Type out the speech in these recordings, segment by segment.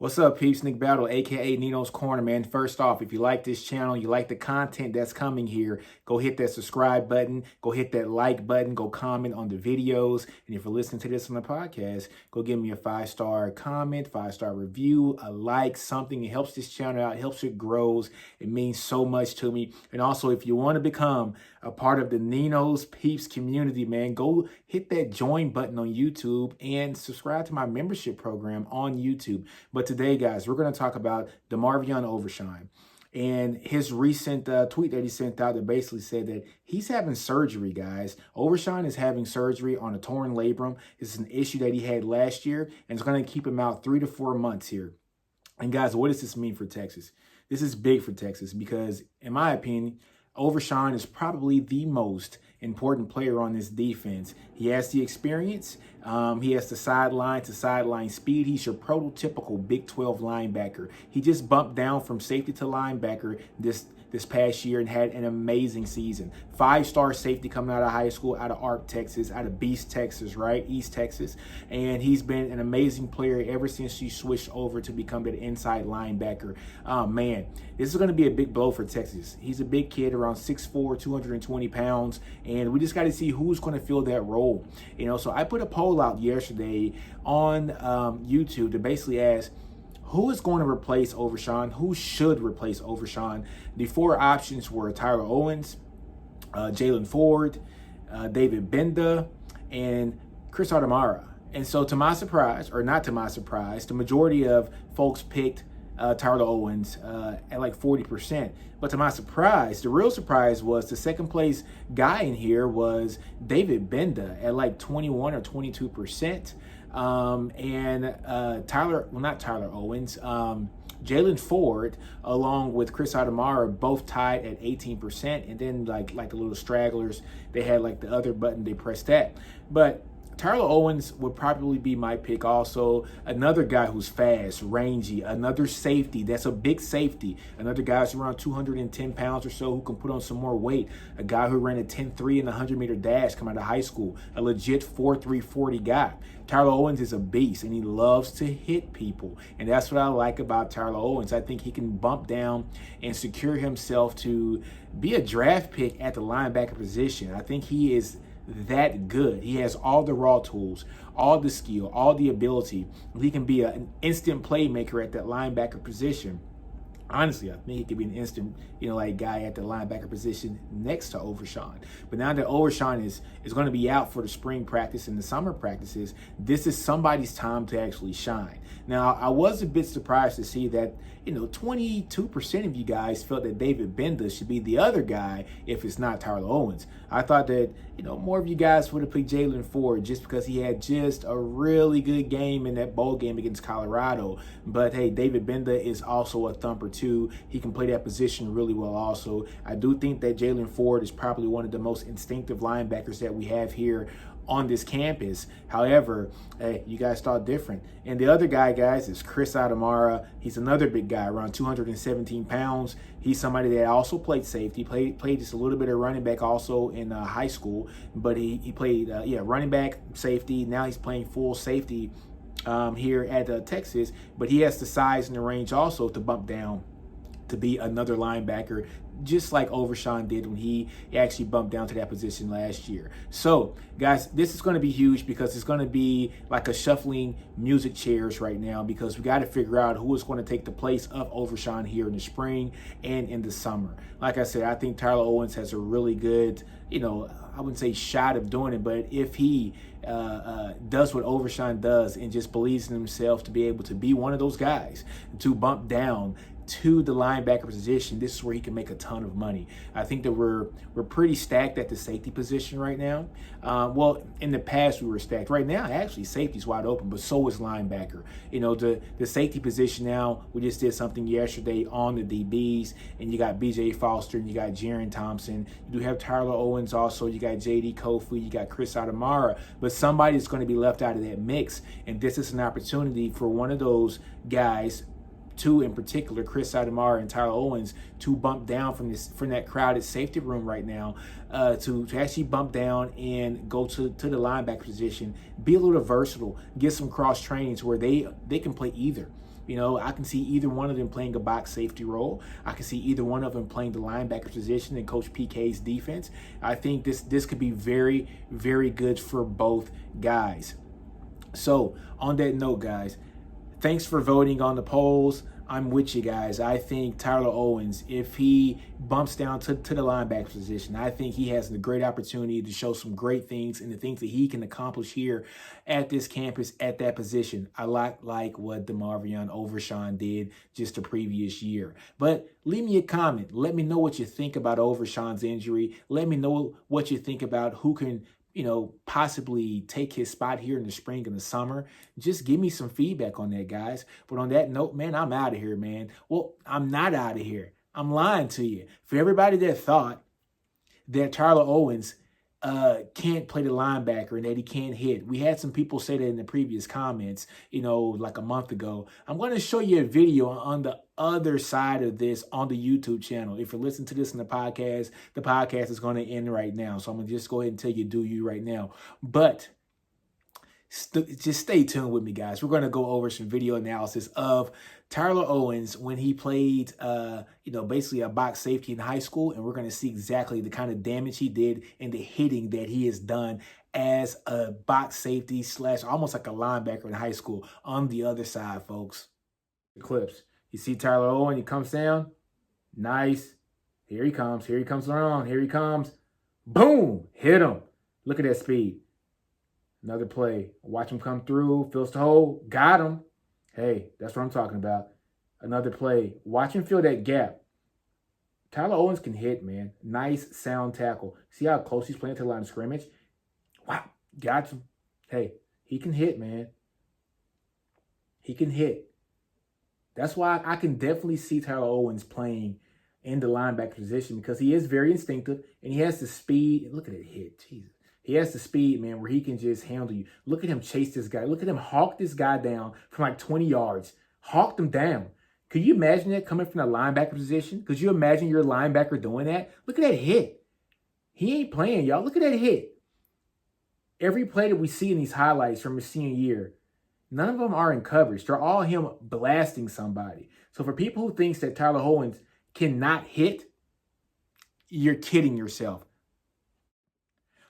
What's up, peeps? Nick Battle, aka NinosCorner, man. First off, if you like this channel, you like the content that's coming here, go hit that subscribe button, go hit that like button, go comment on the videos. And if you're listening to this on the podcast, go give me a 5-star comment, 5-star review, a like, something. It helps this channel out, it helps it grows. It means so much to me. And also, if you want to become a part of the Ninos Peeps community, man, go hit that join button on YouTube and subscribe to my membership program on YouTube. But today, guys, we're going to talk about DeMarvion Overshown and his recent tweet that he sent out that basically said that he's having surgery, guys. Overshown is having surgery on a torn labrum. It's an issue that he had last year, and it's going to keep him out 3 to 4 months here. And guys, what does this mean for Texas? This is big for Texas because, in my opinion, Overshown is probably the most important player on this defense. He has the experience. He has the sideline to sideline speed. He's your prototypical Big 12 linebacker. He just bumped down from safety to linebacker this past year and had an amazing season. 5-star safety coming out of high school, out of Ark, Texas, out of Beast, Texas, right? East Texas. And he's been an amazing player ever since he switched over to become that inside linebacker. Man, this is going to be a big blow for Texas. He's a big kid, around 6'4", 220 pounds, and we just got to see who's going to fill that role. So I put a poll out yesterday on YouTube to basically ask, who is going to replace Overshown? Who should replace Overshown? The 4 options were Tyler Owens, Jalen Ford, David Benda, and Chris Adamara. And so to my surprise, or not to my surprise, the majority of folks picked Tyler Owens at like 40%. But to my surprise, the real surprise was the second place guy in here was David Benda at like 21 or 22%. Not Tyler Owens, Jalen Ford, along with Chris Adamara, both tied at 18%. And then like the little stragglers, they had like the other button, they pressed that. But Tyler Owens would probably be my pick also. Another guy who's fast, rangy, another safety. That's a big safety. Another guy who's around 210 pounds or so who can put on some more weight. A guy who ran a 10.3 in the 100-meter dash coming out of high school. A legit 4.3 40 guy. Tyler Owens is a beast, and he loves to hit people. And that's what I like about Tyler Owens. I think he can bump down and secure himself to be a draft pick at the linebacker position. I think he is that good. He has all the raw tools, all the skill, all the ability. He can be an instant playmaker at that linebacker position. Honestly, I think he could be an instant, guy at the linebacker position next to Overshown. But now that Overshown is going to be out for the spring practice and the summer practices, this is somebody's time to actually shine. Now, I was a bit surprised to see that, 22% of you guys felt that David Benda should be the other guy if it's not Tyler Owens. I thought that, more of you guys would have picked Jalen Ford just because he had just a really good game in that bowl game against Colorado. But hey, David Benda is also a thumper too. He can play that position really well also. I do think that Jalen Ford is probably one of the most instinctive linebackers that we have here on this campus. However, hey, you guys thought different. And the other guy, guys, is Chris Adamara. He's another big guy, around 217 pounds. He's somebody that also played safety, played just a little bit of running back also in high school, but he played running back, safety. Now he's playing full safety here at Texas, but he has the size and the range also to bump down to be another linebacker, just like Overshown did when he actually bumped down to that position last year. So, guys, this is going to be huge because it's going to be like a shuffling music chairs right now because we got to figure out who is going to take the place of Overshown here in the spring and in the summer. Like I said, I think Tyler Owens has a really good, I wouldn't say shot of doing it, but if he does what Overshown does and just believes in himself to be able to be one of those guys to bump down to the linebacker position, this is where he can make a ton of money. I think that we're pretty stacked at the safety position right now. Well, in the past we were stacked. Right now, actually, safety's wide open, but so is linebacker. The safety position now, we just did something yesterday on the DBs, and you got B.J. Foster, and you got Jaron Thompson. You do have Tyler Owens also. You got J.D. Kofi. You got Chris Adamara. But somebody's going to be left out of that mix, and this is an opportunity for one of those guys, two in particular, Chris Adamara and Tyler Owens, to bump down from that crowded safety room right now, to actually bump down and go to the linebacker position, be a little versatile, get some cross trainings where they can play either. You know, I can see either one of them playing a box safety role. I can see either one of them playing the linebacker position in Coach PK's defense. I think this could be very, very good for both guys. So on that note, guys, thanks for voting on the polls. I'm with you guys. I think Tyler Owens, if he bumps down to the linebacker position, I think he has a great opportunity to show some great things and the things that he can accomplish here at this campus at that position. I like what DeMarvion Overshown did just the previous year. But leave me a comment. Let me know what you think about Overshown's injury. Let me know what you think about who can, you know, possibly take his spot here in the spring and the summer. Just give me some feedback on that, guys. But on that note, man, I'm out of here, man. Well, I'm not out of here. I'm lying to you. For everybody that thought that Tyler Owens can't play the linebacker and that he can't hit. We had some people say that in the previous comments, you know, like a month ago. I'm going to show you a video on the other side of this on the YouTube channel. If you're listening to this in the podcast is going to end right now. So I'm going to just go ahead and tell you, do you right now. But just stay tuned with me, guys. We're going to go over some video analysis of Tyler Owens when he played, you know, basically a box safety in high school. And we're going to see exactly the kind of damage he did and the hitting that he has done as a box safety / almost like a linebacker in high school on the other side, folks. The clips. You see Tyler Owens, he comes down. Nice. Here he comes. Here he comes around. Here he comes. Boom. Hit him. Look at that speed. Another play. Watch him come through. Fills the hole. Got him. Hey, that's what I'm talking about. Another play. Watch him fill that gap. Tyler Owens can hit, man. Nice, sound tackle. See how close he's playing to the line of scrimmage? Wow. Got him. Hey, he can hit, man. He can hit. That's why I can definitely see Tyler Owens playing in the linebacker position because he is very instinctive and he has the speed. Look at that hit. Jesus. He has the speed, man, where he can just handle you. Look at him chase this guy. Look at him hawk this guy down from like 20 yards. Hawked him down. Could you imagine that coming from the linebacker position? Could you imagine your linebacker doing that? Look at that hit. He ain't playing, y'all. Look at that hit. Every play that we see in these highlights from his senior year, none of them are in coverage. They're all him blasting somebody. So for people who thinks that Tyler Owens cannot hit, you're kidding yourself.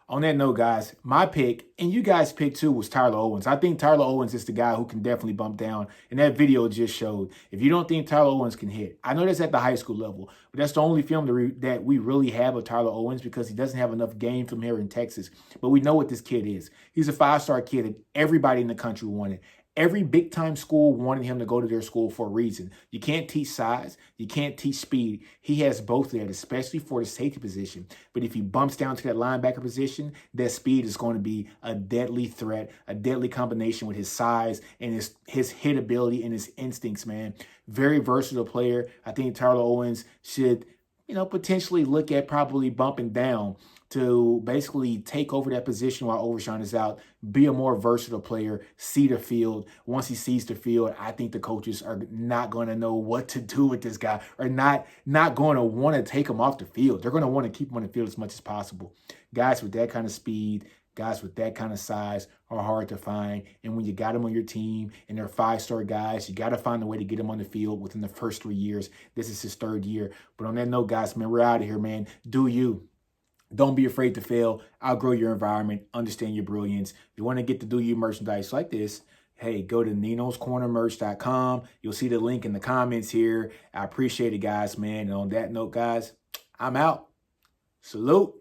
On that note, guys, my pick, and you guys' pick too, was Tyler Owens. I think Tyler Owens is the guy who can definitely bump down, and that video just showed. If you don't think Tyler Owens can hit, I know that's at the high school level, but that's the only film that we really have of Tyler Owens because he doesn't have enough game from here in Texas. But we know what this kid is. He's a 5-star kid that everybody in the country wanted. Every big-time school wanted him to go to their school for a reason. You can't teach size. You can't teach speed. He has both of that, especially for the safety position. But if he bumps down to that linebacker position, that speed is going to be a deadly threat, a deadly combination with his size and his hit ability and his instincts, man. Very versatile player. I think Tyler Owens should, you know, potentially look at probably bumping down to basically take over that position while Overshown is out, be a more versatile player, see the field. Once he sees the field, I think the coaches are not going to know what to do with this guy or not going to want to take him off the field. They're going to want to keep him on the field as much as possible. Guys with that kind of speed, guys with that kind of size are hard to find. And when you got them on your team and they're 5-star guys, you got to find a way to get them on the field within the first 3 years. This is his 3rd year. But on that note, guys, man, we're out of here, man. Do you. Don't be afraid to fail. Outgrow your environment. Understand your brilliance. If you want to get the Do You merchandise like this, hey, go to NinosCornerMerch.com. You'll see the link in the comments here. I appreciate it, guys, man. And on that note, guys, I'm out. Salute.